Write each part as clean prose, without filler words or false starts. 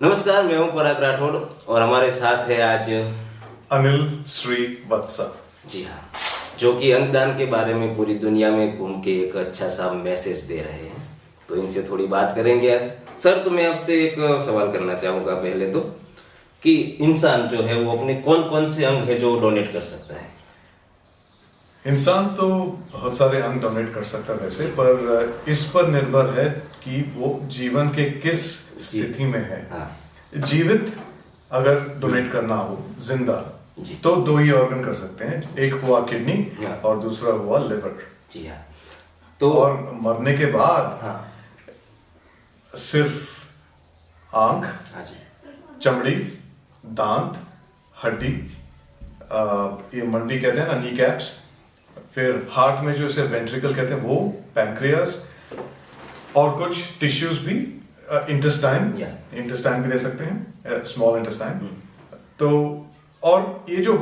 नमस्कार, मैं हूं पराग राठौड़ और हमारे साथ है आज अनिल श्रीवत्सा। जी हाँ, जो कि अंगदान के बारे में पूरी दुनिया में घूम के एक अच्छा सा मैसेज दे रहे हैं। तो इनसे थोड़ी बात करेंगे आज। सर, तो मैं आपसे एक सवाल करना चाहूंगा पहले तो कि इंसान जो है वो अपने कौन कौन से अंग है जो डोनेट कर सकता है? इंसान तो बहुत सारे अंग डोनेट कर सकता है वैसे, पर इस पर निर्भर है कि वो जीवन के किस स्थिति में है। हाँ। जीवित अगर डोनेट करना हो जिंदा, तो दो ही ऑर्गन कर सकते हैं, एक हुआ किडनी और दूसरा हुआ लिवर। जी हाँ। तो और मरने के बाद हाँ, सिर्फ आंख, हाँ जी, चमड़ी, दांत, हड्डी, ये मंडी कहते हैं ना, नी कैप्स, फिर हार्ट में जो इसे वेंट्रिकल कहते हैं वो, पैंक्रियास, और कुछ टिश्यूज भी, इंटेस्टाइन भी दे सकते हैं, स्मॉल इंटेस्टाइन। तो और ये जो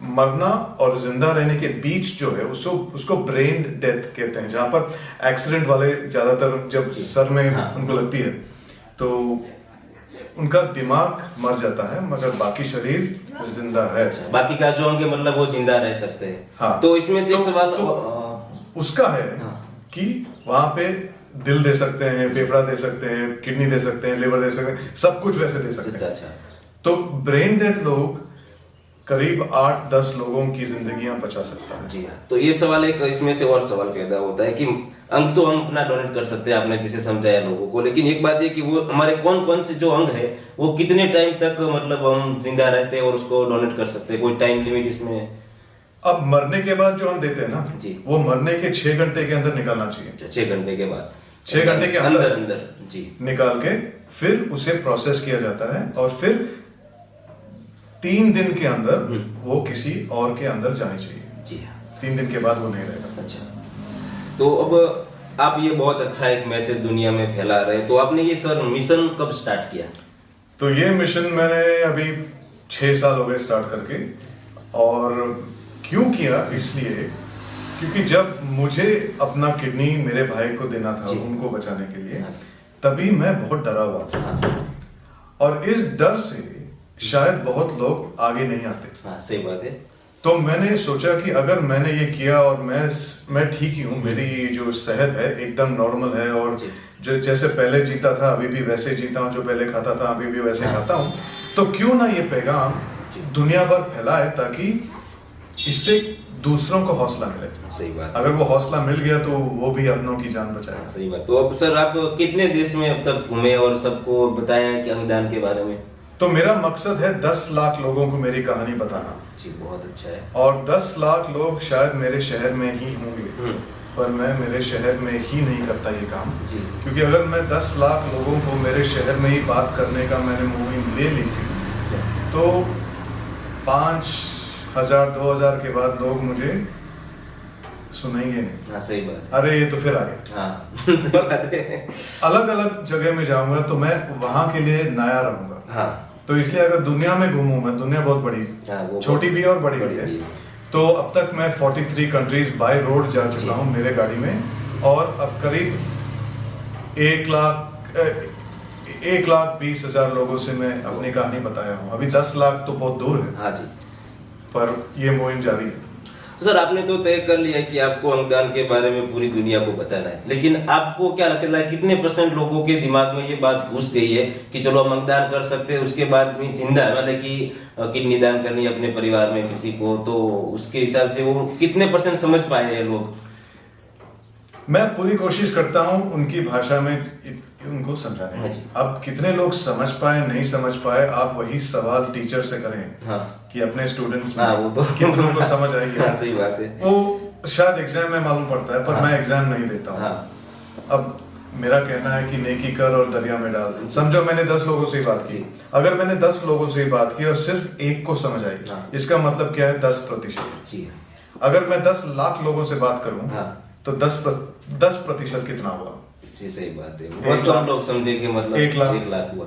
मरना और जिंदा रहने के बीच जो है उसको ब्रेन डेथ कहते हैं, जहां पर एक्सीडेंट वाले ज्यादातर जब सर में उनको लगती है तो उनका दिमाग मर जाता है मगर बाकी शरीर जिंदा है। बाकी का जो अंग मतलब वो जिंदा रह सकते हैं। हाँ। तो इसमें से एक सवाल उसका है कि वहां पे दिल दे सकते हैं, फेफड़ा दे सकते हैं, किडनी दे सकते हैं, लिवर दे सकते हैं, सब कुछ वैसे दे सकते हैं। अच्छा। तो ब्रेन डेड लोग करीब 8-10 लोगों की जिंदगियां बचा सकता है। जी हाँ। तो ये सवाल एक इसमें से और सवाल पैदा होता है कि अंग तो हम अपना डोनेट कर सकते हैं, आपने जिसे समझाया लोगों को, लेकिन एक बात ये कि वो हमारे कौन कौन से जो अंग है वो कितने टाइम तक मतलब हम जिंदा रहते हैं और उसको डोनेट कर सकते हैं? कोई टाइम लिमिट इसमें? अब मरने के बाद जो हम देते हैं ना जी, वो मरने के 6 घंटे के अंदर निकालना चाहिए। 6 घंटे के बाद, 6 घंटे के अंदर अंदर जी निकाल के फिर उसे प्रोसेस किया जाता है और फिर 3 दिन के अंदर वो किसी और के अंदर जानी चाहिए। जी हाँ। 3 दिन के बाद वो नहीं रहेगा। अच्छा, तो अब आप ये बहुत अच्छा एक मैसेज दुनिया में फैला रहे हैं, तो आपने ये सर मिशन कब स्टार्ट किया? तो ये मिशन मैंने अभी 6 साल हो गए स्टार्ट करके। और क्यों किया? इसलिए क्योंकि जब मुझे अपना किडनी मेरे भाई को देना था उनको बचाने के लिए, तभी मैं बहुत डरा हुआ था। और इस डर से शायद बहुत लोग आगे नहीं आते। हाँ, सही बात है। तो मैंने सोचा कि अगर मैंने ये किया और मैं ठीक ही हूँ, मेरी जो सेहत है एकदम नॉर्मल है और जो जैसे पहले जीता था अभी भी वैसे जीता हूँ, जो पहले खाता था अभी भी वैसे खाता हूँ, तो क्यों ना ये पैगाम दुनिया भर फैलाए ताकि इससे दूसरों को हौसला मिले। सही बात। अगर वो हौसला मिल गया तो वो भी अपनों की जान बचाए। सही बात। तो अब सर आप कितने देश में अब तक घूमे और सबको बताया कि अंगदान के बारे में? तो मेरा मकसद है 10 लाख लोगों को मेरी कहानी बताना। जी, बहुत अच्छा है। और 10 लाख लोग शायद मेरे शहर में ही होंगे, पर मैं मेरे शहर में ही नहीं करता ये काम जी। क्योंकि अगर मैं 10 लाख लोगों को मेरे शहर में ही बात करने का मैंने मुहिम ले ली थी तो 5,000 2,000 के बाद लोग मुझे सुनेंगे नहीं। हाँ, सही बात। अरे ये तो फिर आ गया। हाँ। अलग अलग जगह में जाऊंगा तो मैं वहां के लिए नया रहूंगा। हाँ। तो इसलिए अगर दुनिया में घूमूंगा, दुनिया बहुत बड़ी, छोटी भी और बड़ी भी है, तो अब तक मैं 43 कंट्रीज बाय रोड जा चुका हूँ मेरे गाड़ी में। और अब करीब 1,20,000 लोगों से मैं अपनी कहानी बताया हूँ। अभी 10 लाख तो बहुत दूर है। हाँ जी। पर ये मुहिम जारी है। सर, आपने तो तय कर लिया कि आपको अंगदान के बारे में पूरी दुनिया को बताना है, लेकिन आपको क्या लगता है कितने % लोगों के दिमाग में ये बात घुस गई है कि चलो हम अंगदान कर सकते हैं, उसके बाद भी जिंदा मतलब कि किडनी दान करनी है अपने परिवार में किसी को, तो उसके हिसाब से वो कितने % समझ पाए हैं लोग? मैं पूरी कोशिश करता हूँ उनकी भाषा में उनको समझाने। अब कितने लोग समझ पाए नहीं समझ पाए, आप वही सवाल टीचर से करें। हाँ। कि अपने स्टूडेंट्स में वो तो कितनों को समझ आएगी। हाँ, सही बात है। वो शायद एग्जाम में मालूम पड़ता है, पर मैं एग्जाम नहीं देता हूँ। अब मेरा कहना है कि नेकी कर और दरिया में डाल। समझो मैंने 10 लोगों से बात की, अगर मैंने 10 लोगों से बात की और सिर्फ एक को समझ आई, इसका मतलब क्या है? 10%। अगर मैं 10 लाख लोगों से बात करूं तो 10% कितना हुआ? जी, सही बात है। बहुत कम लोग समझे कि मतलब 1 लाख हुआ।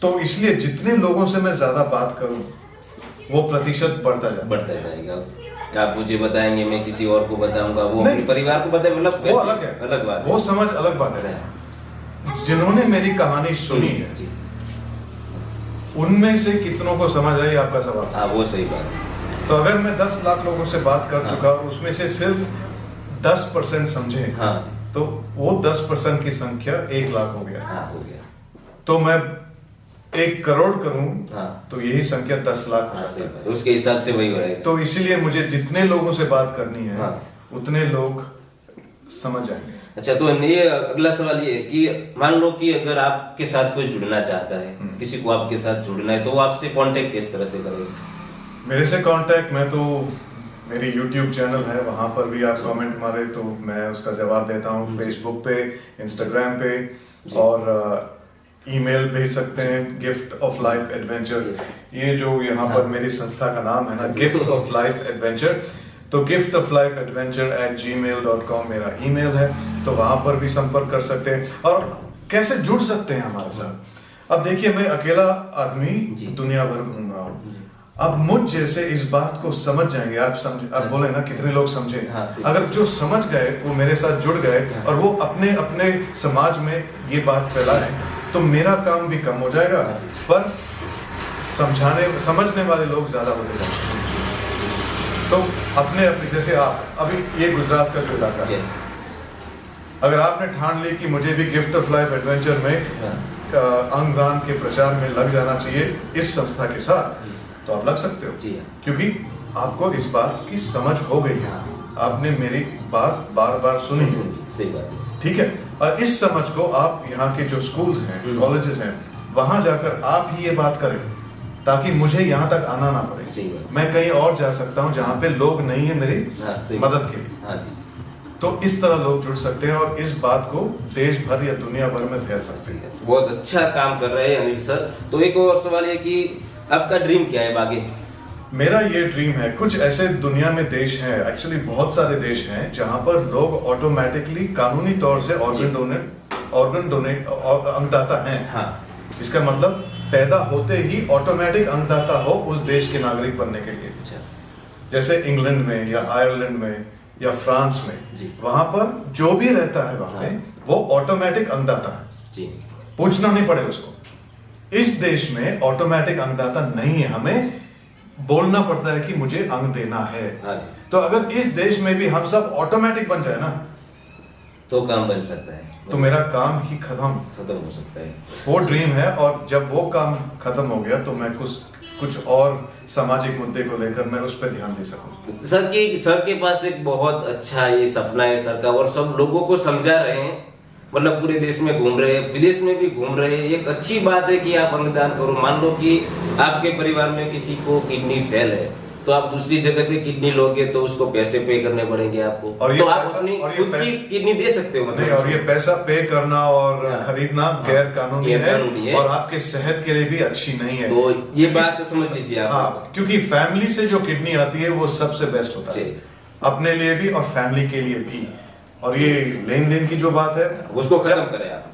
तो इसलिए जितने लोगों से मैं ज्यादा बात करूं वो प्रतिशत बढ़ता जाएगा। आप मुझे बताएंगे, मैं किसी और को बताऊंगा, वो अपने परिवार को बताए, मतलब वो अलग है, अलग बात, वो समझ अलग बात है। जिन्होंने मेरी कहानी सुनी है उनमें से कितनों को समझ आई आपका सवाल। हाँ वो सही बात है। तो अगर मैं 10 लाख लोगों से बात कर चुका और उसमें से सिर्फ 10% समझे, हाँ तो वो 10% की संख्या 1 लाख हो गया। हाँ हो गया। तो मैं 1 करोड़ करूं, हाँ तो यही संख्या 10 लाख हो हाँ जाता सही है। बात है। उसके हिसाब से वही हो रहेगा। तो इसीलिए मुझे जितने लोगों से बात करनी है, हाँ। उतने लोग समझ जाएंगे। अच्छा, तो ये अगला सवाल ये है कि मान लो कि अगर आपके साथ कोई जुड़ना चाहता है, किसी को आपके साथ जुड़ना है, तो वो आपसे कांटेक्ट किस तरह से करेगा? मेरे से कांटेक्ट, मैं तो मेरी YouTube चैनल है, वहां पर भी आप कमेंट मारे तो मैं उसका जवाब देता हूँ। फेसबुक पे, इंस्टाग्राम पे, और ईमेल भेज सकते हैं गिफ्ट ऑफ लाइफ एडवेंचर। ये जो यहाँ पर मेरी संस्था का नाम है ना, गिफ्ट ऑफ लाइफ एडवेंचर, तो gift of life adventure @gmail.com मेरा ईमेल है। तो वहां पर भी संपर्क कर सकते हैं। और कैसे जुड़ सकते हैं हमारे साथ? अब देखिए, मैं अकेला आदमी दुनिया भर घूम रहा हूँ। अब मुझ जैसे इस बात को समझ जाएंगे, आप बोले ना कितने लोग समझे। अगर जो समझ गए वो मेरे साथ जुड़ गए और वो अपने अपने समाज में ये बात फैलाएं, तो मेरा काम भी कम हो जाएगा, पर समझने वाले लोग ज्यादा होते जाएंगे। तो अपने जैसे आप अभी ये गुजरात का जो इलाका है, अगर आपने ठान ली कि मुझे भी गिफ्ट ऑफ लाइफ एडवेंचर में अंगदान के प्रचार में लग जाना चाहिए इस संस्था के साथ, तो आप लग सकते हो। क्योंकि आपको इस बात की समझ हो गई है, आपने मेरी बात बार बार सुनी है। सही बात है। ठीक है, और इस समझ को आप यहाँ के जो स्कूल्स हैं, कॉलेजेस हैं, वहां जाकर आप ही ये बात करें, ताकि मुझे यहाँ तक आना ना पड़े। मैं कहीं और जा सकता हूँ जहाँ पे लोग नहीं है मेरी मदद के लिए। तो इस तरह लोग जुड़ सकते हैं और इस बात को देश भर या दुनिया भर में फैल सकते हैं। बहुत अच्छा काम कर रहे हैं अनिल सर। तो एक और सवाल है कि आपका ड्रीम क्या है आगे? मेरा ये ड्रीम है, कुछ ऐसे दुनिया में देश हैं, एक्चुअली बहुत सारे देश हैं, जहाँ पर लोग ऑटोमेटिकली कानूनी तौर से ऑर्गन डोनेट अंगदाता हैं। हाँ। इसका मतलब पैदा होते ही ऑटोमेटिक अंगदाता हो उस देश के नागरिक बनने के लिए। अच्छा। जैसे इंग्लैंड में या आयरलैंड में या फ्रांस में, वहां पर जो भी रहता है वहां पे, वो ऑटोमेटिक अंगदाता है। पूछना नहीं पड़े उसको। इस देश में ऑटोमेटिक अंगदाता नहीं है, हमें बोलना पड़ता है कि मुझे अंग देना है। तो अगर इस देश में भी हम सब ऑटोमेटिक बन जाए ना, तो काम बन सकता है, तो मेरा काम ही खत्म हो सकता है। वो ड्रीम है, और जब वो काम खत्म हो गया तो मैं कुछ और सामाजिक मुद्दे को लेकर मैं उस पर ध्यान दे सकूं। सर के पास एक बहुत अच्छा ये सपना है सर का, और सब लोगों को समझा रहे हैं। मतलब पूरे देश में घूम रहे हैं, विदेश में भी घूम रहे हैं। एक अच्छी बात है कि आप अंगदान करो। मान लो कि आपके परिवार में किसी को किडनी फेल है, तो आप दूसरी जगह से किडनी लोगे तो उसको पैसे पे करने पड़ेंगे आपको, और तो आप अपनी खुद की किडनी दे सकते हो। मतलब और ये पैसा पे करना और खरीदना गैर कानूनी है और आपके सेहत के लिए भी अच्छी नहीं है। तो ये बात समझ लीजिए आप। हाँ, क्योंकि फैमिली से जो किडनी आती है वो सबसे बेस्ट होता है, अपने लिए भी और फैमिली के लिए भी। और ये लेन देन की जो बात है उसको खत्म करें आप,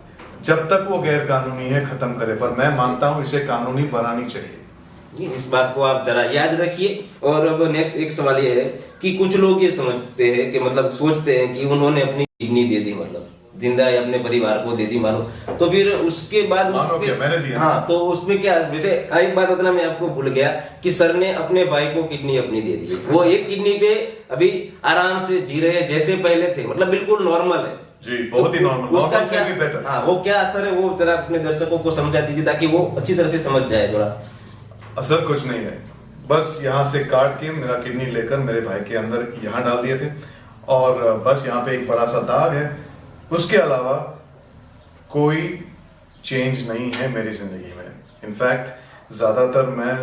जब तक वो गैर कानूनी है खत्म करें, पर मैं मानता हूँ इसे कानूनी बनानी चाहिए। इस बात को आप जरा याद रखिए। और अब नेक्स्ट एक सवाल ये है कि कुछ लोग ये समझते हैं कि मतलब सोचते हैं कि उन्होंने अपनी किडनी दे दी, मतलब जिंदा है, अपने परिवार को दे दी मानो, तो फिर उसके बाद मैंने दिया। हाँ, तो उसमें क्या, वैसे एक बात बताना मैं आपको भूल गया कि सर ने अपने भाई को किडनी अपनी दे दी। वो एक किडनी पे अभी आराम से जी रहे हैं जैसे पहले थे, मतलब बिल्कुल नॉर्मल है जी, बहुत ही नॉर्मल, उसका से भी बेटर। हाँ, वो क्या असर है वो जरा अपने दर्शकों को समझा दीजिए ताकि वो अच्छी तरह से समझ जाए थोड़ा। असर कुछ नहीं है, बस यहाँ से काट के मेरा किडनी लेकर मेरे भाई के अंदर यहाँ डाल दिए थे, और बस यहाँ पे एक बड़ा सा दाग है। उसके अलावा कोई चेंज नहीं है मेरी जिंदगी में। इनफैक्ट ज्यादातर मैं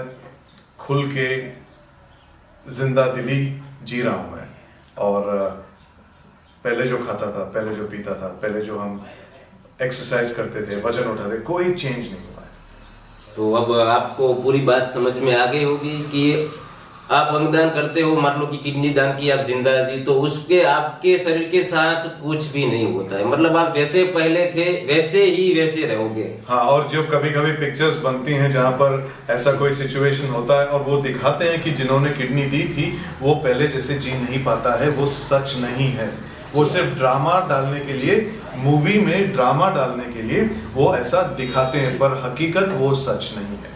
खुल के जिंदा दिली जी रहा हूं मैं, और पहले जो खाता था, पहले जो पीता था, पहले जो हम एक्सरसाइज करते थे, वजन उठाते, कोई चेंज नहीं हुआ है। तो अब आपको पूरी बात समझ में आ गई होगी कि आप अंगदान करते हो, मान लो कि किडनी दान की आप जिंदा जी, तो उसके आपके शरीर के साथ कुछ भी नहीं होता है, मतलब आप जैसे पहले थे वैसे ही वैसे रहोगे। हाँ, और जो कभी कभी पिक्चर्स बनती हैं जहाँ पर ऐसा कोई सिचुएशन होता है और वो दिखाते हैं कि जिन्होंने किडनी दी थी वो पहले जैसे जी नहीं पाता है, वो सच नहीं है। वो सिर्फ ड्रामा डालने के लिए, मूवी में ड्रामा डालने के लिए वो ऐसा दिखाते हैं, पर हकीकत वो सच नहीं है।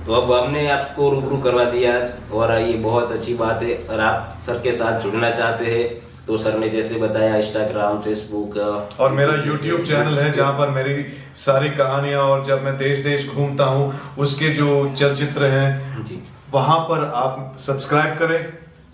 तो अब हमने आपको रूबरू करवा दिया आज, और ये बहुत अच्छी बात है। और आप सर के साथ जुड़ना चाहते हैं तो सर ने जैसे बताया इंस्टाग्राम, फेसबुक और मेरा यूट्यूब चैनल है जहाँ पर मेरी सारी कहानियां, और जब मैं देश देश घूमता हूँ उसके जो चलचित्र हैं जी, वहां पर आप सब्सक्राइब करें।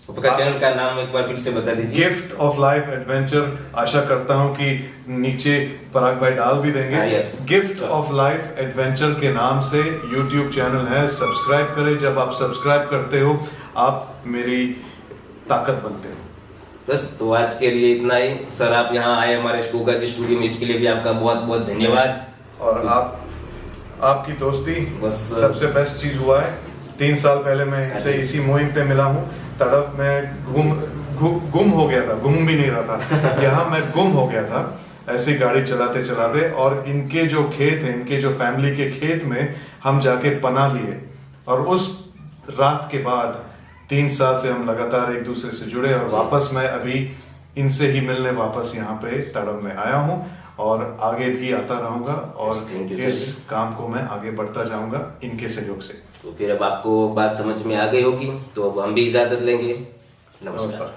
आपका चैनल का नाम एक बार फिर से बता दीजिए। Gift of life adventure. आशा करता हूं कि नीचे पराग भाई डाल भी देंगे। yes. Gift of life adventure के नाम से यूट्यूब चैनल है, सब्सक्राइब करें। जब आप सब्सक्राइब करते हो आप मेरी ताकत बनते हो। बस, तो आज के लिए इतना ही। सर आप यहाँ आए हमारे शोगा जी स्टूडियो में, इसके लिए भी आपका बहुत बहुत धन्यवाद। और आपकी दोस्ती बस सबसे बेस्ट चीज हुआ है। 3 साल पहले मैं इनसे इसी मुहिम पे मिला हूँ। तड़प में गुम हो गया था, घूम भी नहीं रहा था यहाँ मैं गुम हो गया था ऐसी गाड़ी चलाते चलाते, और इनके जो खेत हैं, इनके जो फैमिली के खेत में हम जाके पनाह लिए। और उस रात के बाद 3 साल से हम लगातार एक दूसरे से जुड़े, और वापस मैं अभी इनसे ही मिलने वापस यहाँ पे तड़प में आया हूँ, और आगे भी आता रहूंगा, और इस काम को मैं आगे बढ़ता जाऊंगा इनके सहयोग से। तो फिर अब आपको बात समझ में आ गई होगी, तो अब हम भी इजाजत लेंगे। नमस्कार।